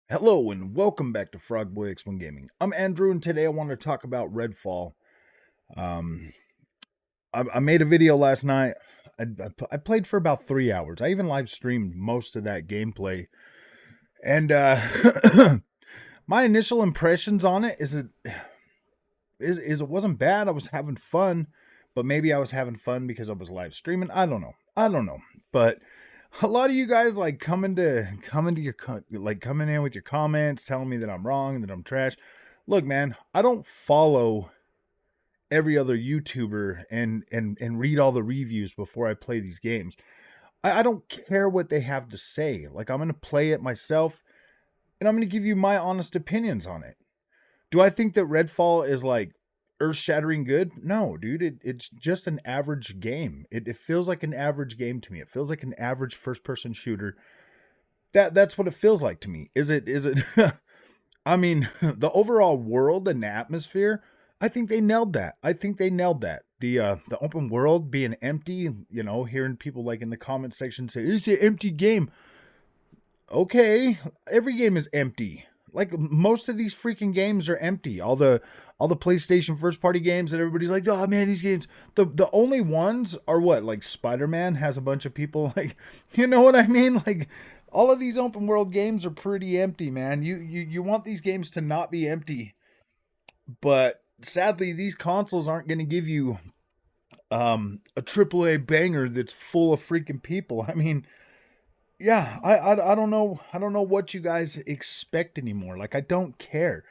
Hello and welcome back to Frogboy X1 Gaming. I'm Andrew and today I want to talk about Redfall. Um, I made a video last night. I played for about 3 hours. I even live streamed most of that gameplay. And my initial impressions on it is it wasn't bad. I was having fun, but maybe I was having fun because I was live streaming. I don't know. But a lot of you guys like coming in with your comments, telling me that I'm wrong, that I'm trash. Look, man, I don't follow every other YouTuber and read all the reviews before I play these games. I don't care what they have to say. Like, I'm gonna play it myself, and I'm gonna give you my honest opinions on it. Do I think that Redfall is like earth-shattering good? No, dude. It's just an average game. It feels like an average game to me. It feels like an average first-person shooter. That's what it feels like to me. Is it I mean, the overall world and the atmosphere, I think they nailed that. I think they nailed that. The open world being empty, hearing people like in the comment section say, "It's an empty game." Okay, every game is empty. Like most of these freaking games are empty. All the PlayStation first party games that everybody's like, "Oh man, these games." The only ones are what? Like Spider-Man has a bunch of people like, you know what I mean? Like all of these open world games are pretty empty, man. You want these games to not be empty, but sadly these consoles aren't going to give you a AAA banger that's full of freaking people. I mean, yeah, I don't know what you guys expect anymore. Like I don't care.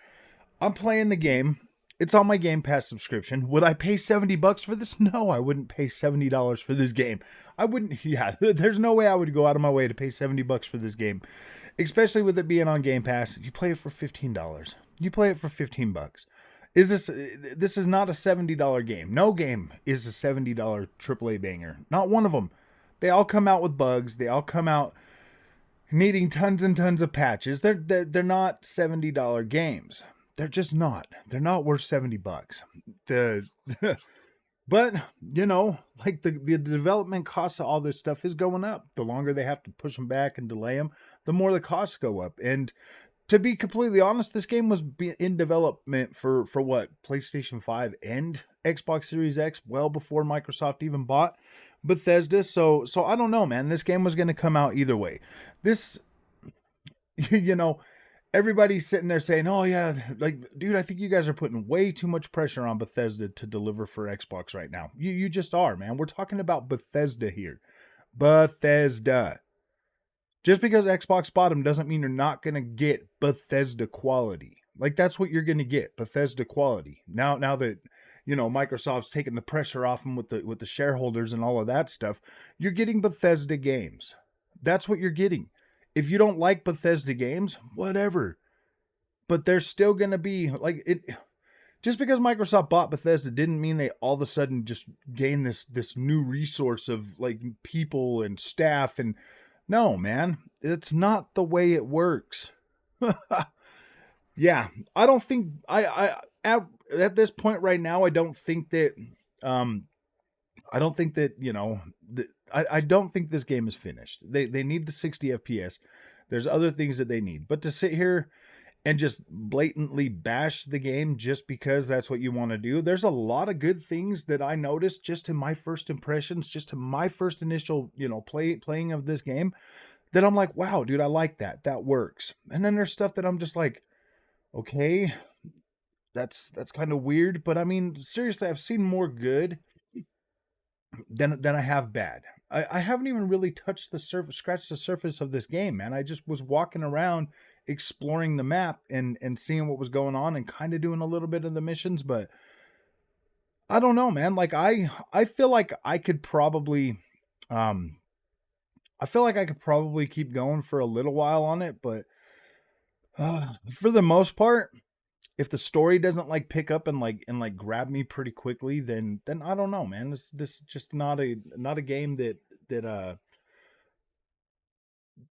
I'm playing the game. It's on my Game Pass subscription. Would I pay $70 for this? No, I wouldn't pay $70 for this game. I wouldn't. Yeah, there's no way I would go out of my way to pay $70 for this game, especially with it being on Game Pass. You play it for $15. You play it for $15. Is this is not a $70 game? No game is a $70 AAA banger. Not one of them. They all come out with bugs. They all come out needing tons and tons of patches. They're not $70 games. They're just not. They're not worth $70. The but like the development costs of all this stuff is going up. The longer they have to push them back and delay them, the more the costs go up. And to be completely honest, this game was in development for what, PlayStation 5 and Xbox Series X well before Microsoft even bought Bethesda. So I don't know, man. This game was going to come out either way. This you know, everybody's sitting there saying, "Oh yeah, like dude, I think you guys are putting way too much pressure on Bethesda to deliver for Xbox right now." You just are, man. We're talking about Bethesda here. Bethesda. Just because Xbox bought them doesn't mean you're not going to get Bethesda quality. Like that's what you're going to get, Bethesda quality. Now that Microsoft's taking the pressure off them with the shareholders and all of that stuff, you're getting Bethesda games. That's what you're getting. If you don't like Bethesda games, whatever. But there's still going to be like it. Just because Microsoft bought Bethesda didn't mean they all of a sudden just gained this new resource of like people and staff. And no, man, it's not the way it works. Yeah, I don't think at this point right now, I don't think that um I don't think that I don't think this game is finished. They need the 60 FPS. There's other things that they need, but to sit here and just blatantly bash the game just because that's what you want to do. There's a lot of good things that I noticed just in my first impressions, just in my first initial, playing of this game, that I'm like, wow, dude, I like that. That works. And then there's stuff that I'm just like, okay, that's kind of weird, but I mean, seriously, I've seen more good than I have bad. I haven't even really touched the surface, scratched the surface of this game, man. I just was walking around exploring the map and seeing what was going on and kind of doing a little bit of the missions, but I don't know, man. Like I feel like I could probably um I feel like I could probably keep going for a little while on it, but for the most part, if the story doesn't like pick up and grab me pretty quickly, then I don't know, man. This is just not a game that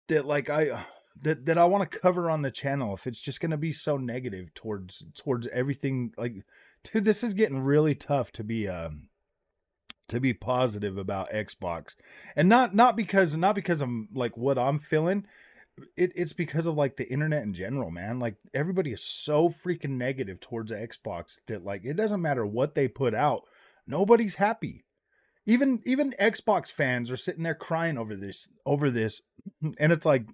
like I that I want to cover on the channel if it's just going to be so negative towards everything. Like, dude, this is getting really tough to be positive about Xbox. And not because I'm like what I'm feeling. It's because of like the internet in general, man. Like everybody is so freaking negative towards Xbox that like it doesn't matter what they put out, nobody's happy. Even Xbox fans are sitting there crying over this, and it's like,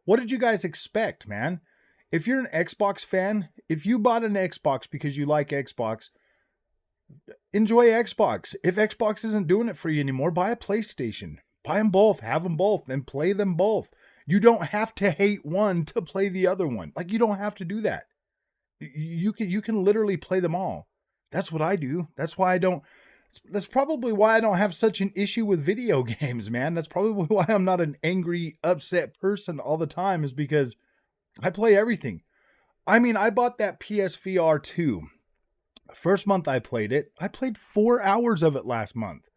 what did you guys expect, man? If you're an Xbox fan, if you bought an Xbox because you like Xbox, enjoy Xbox. If Xbox isn't doing it for you anymore, buy a PlayStation. Buy them both, have them both, and play them both. You don't have to hate one to play the other one. Like you don't have to do that. You can literally play them all. That's what I do. That's probably why I don't have such an issue with video games, man. That's probably why I'm not an angry, upset person all the time, is because I play everything. I mean, I bought that PSVR 2. First month I played it. I played 4 hours of it last month.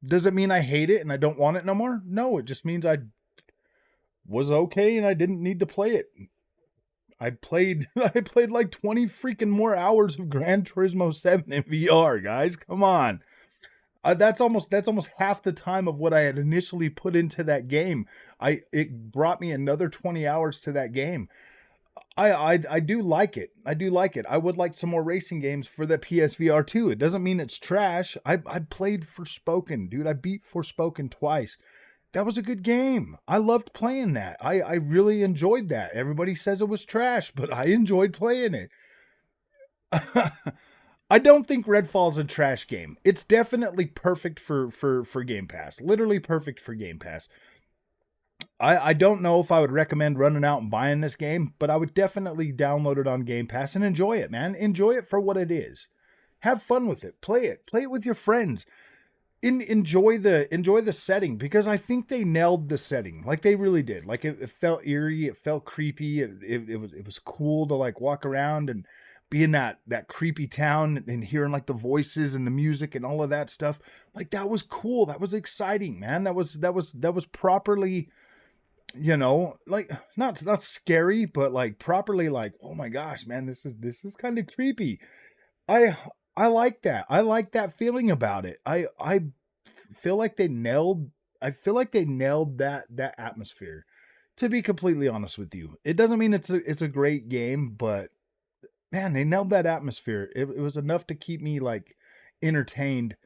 Does it mean I hate it and I don't want it no more? No, it just means I was okay and I didn't need to play it. I played like 20 freaking more hours of Gran Turismo 7 in VR, guys. Come on. That's almost half the time of what I had initially put into that game. It brought me another 20 hours to that game. I do like it. I do like it. I would like some more racing games for the PSVR 2. It doesn't mean it's trash. I played Forspoken, dude. I beat Forspoken twice. That was a good game. I loved playing that. I really enjoyed that. Everybody says it was trash, but I enjoyed playing it. I don't think Redfall's a trash game. It's definitely perfect for Game Pass. Literally perfect for Game Pass. I don't know if I would recommend running out and buying this game, but I would definitely download it on Game Pass and enjoy it, man. Enjoy it for what it is. Have fun with it. Play it. Play it with your friends. Enjoy the setting, because I think they nailed the setting. Like they really did. Like it felt eerie. It felt creepy. It was cool to like walk around and be in that creepy town and hearing like the voices and the music and all of that stuff. Like that was cool. That was exciting, man. That was properly, like not scary, but like properly like, oh my gosh, man, this is kind of creepy. I I like that. I like that feeling about it. I feel like they nailed that atmosphere. To be completely honest with you, it doesn't mean it's a great game, but man, they nailed that atmosphere. It was enough to keep me like entertained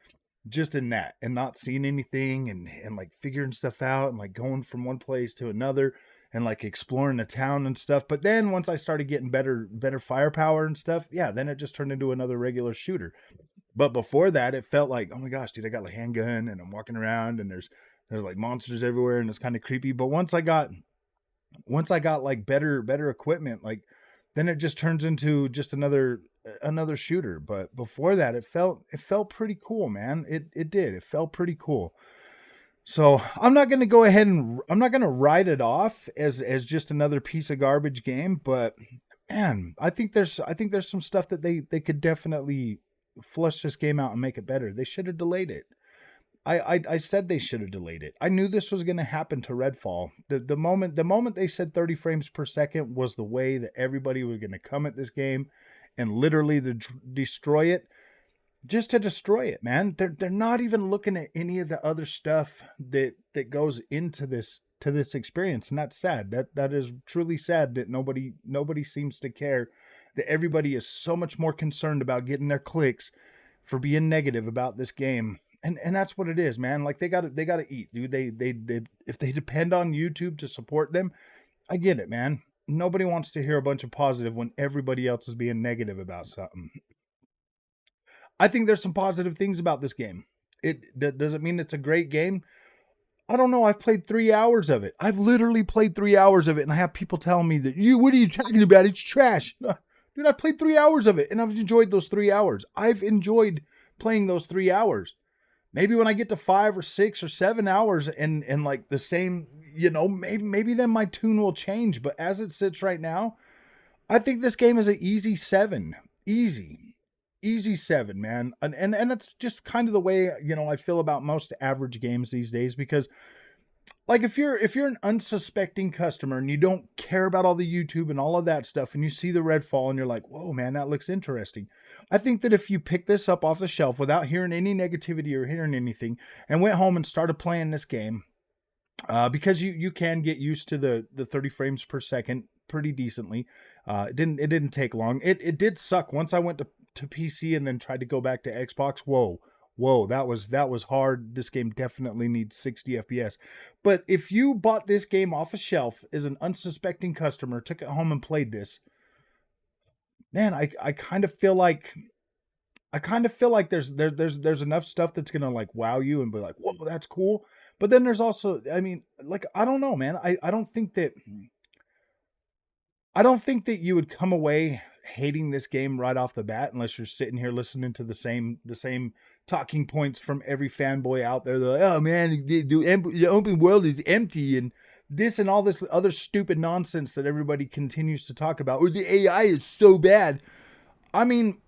just in that, and not seeing anything, and like figuring stuff out, and like going from one place to another, and like exploring the town and stuff. But then once I started getting better firepower and stuff, yeah, then it just turned into another regular shooter. But before that, it felt like, oh my gosh, dude, I got a handgun and I'm walking around and there's like monsters everywhere and it's kind of creepy. But once I got like better equipment, like then it just turns into just another shooter. But before that, it felt pretty cool, man. It did. It felt pretty cool. So I'm not going to go ahead and I'm not going to write it off as just another piece of garbage game. But man, I think there's some stuff that they could definitely flush this game out and make it better. They should have delayed it. I said they should have delayed it. I knew this was going to happen to Redfall. The moment they said 30 frames per second was the way that everybody was going to come at this game and literally to destroy it, just to destroy it, man. They're not even looking at any of the other stuff that goes into this experience, and that's sad. That is truly sad that nobody seems to care. That everybody is so much more concerned about getting their clicks for being negative about this game. And that's what it is, man. Like they gotta eat, dude. They if they depend on YouTube to support them, I get it, man. Nobody wants to hear a bunch of positive when everybody else is being negative about something. I think there's some positive things about this game. Does it mean it's a great game? I don't know. I've played 3 hours of it. I've literally played 3 hours of it, and I have people telling me that what are you talking about? It's trash. Dude, I played 3 hours of it, and I've enjoyed those 3 hours. I've enjoyed playing those 3 hours. Maybe when I get to 5 or 6 or 7 hours and like the same, maybe then my tune will change. But as it sits right now, I think this game is an easy 7. Easy 7, man. And that's just kind of the way, I feel about most average games these days, because like if you're an unsuspecting customer and you don't care about all the YouTube and all of that stuff, and you see the Redfall and you're like, whoa, man, that looks interesting. I think that if you pick this up off the shelf without hearing any negativity or hearing anything and went home and started playing this game, because you can get used to the 30 frames per second pretty decently. It didn't take long. It did suck once I went to PC and then tried to go back to Xbox. Whoa, that was hard. This game definitely needs 60 FPS. But if you bought this game off a shelf as an unsuspecting customer, took it home and played this, man, I kind of feel like there's enough stuff that's gonna like wow you and be like, whoa, that's cool. But then there's also, I mean, like, I don't know, man. I don't think that you would come away hating this game right off the bat unless you're sitting here listening to the same talking points from every fanboy out there. They're like, oh man, the open world is empty and this and all this other stupid nonsense that everybody continues to talk about. Or the AI is so bad. I mean,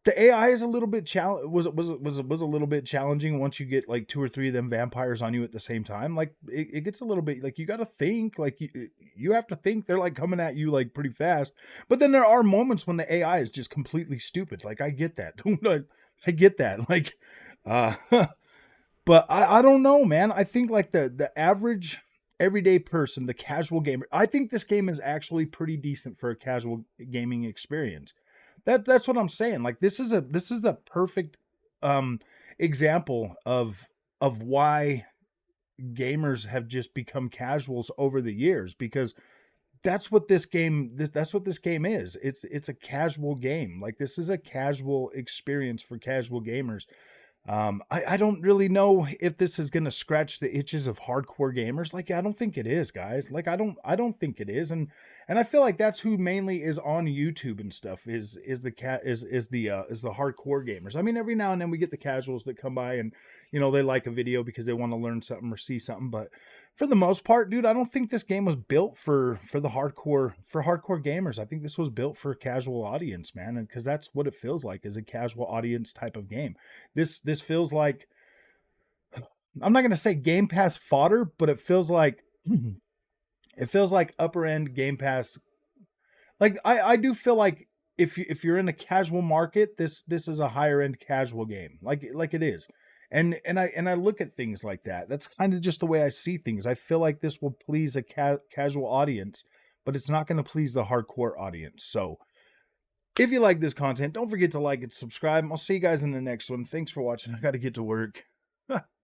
the AI is a little bit was a little bit challenging once you get like two or three of them vampires on you at the same time. Like it gets a little bit like you got to think, like you have to think they're like coming at you like pretty fast. But then there are moments when the AI is just completely stupid. Like I get that. I get that. Like uh but I don't know, man. I think like the average everyday person, the casual gamer, I think this game is actually pretty decent for a casual gaming experience. That's what I'm saying. Like this is a perfect um example of why gamers have just become casuals over the years, because that's what this game is. It's a casual game. Like this is a casual experience for casual gamers. I don't really know if this is gonna scratch the itches of hardcore gamers. Like, I don't think it is, guys. Like, I don't think it is, and I feel like that's who mainly is on YouTube and stuff. Is the hardcore gamers. I mean, every now and then we get the casuals that come by and they like a video because they want to learn something or see something, but for the most part, dude, I don't think this game was built for the hardcore gamers. I think this was built for a casual audience, man, and because that's what it feels like, is a casual audience type of game. This feels like, I'm not gonna say Game Pass fodder, but it feels like it feels like upper end Game Pass. Like I do feel like if you're in a casual market, this is a higher end casual game. Like it is. And I look at things like that. That's kind of just the way I see things. I feel like this will please a casual audience, but it's not going to please the hardcore audience. So, if you like this content, don't forget to like and subscribe. I'll see you guys in the next one. Thanks for watching. I got to get to work.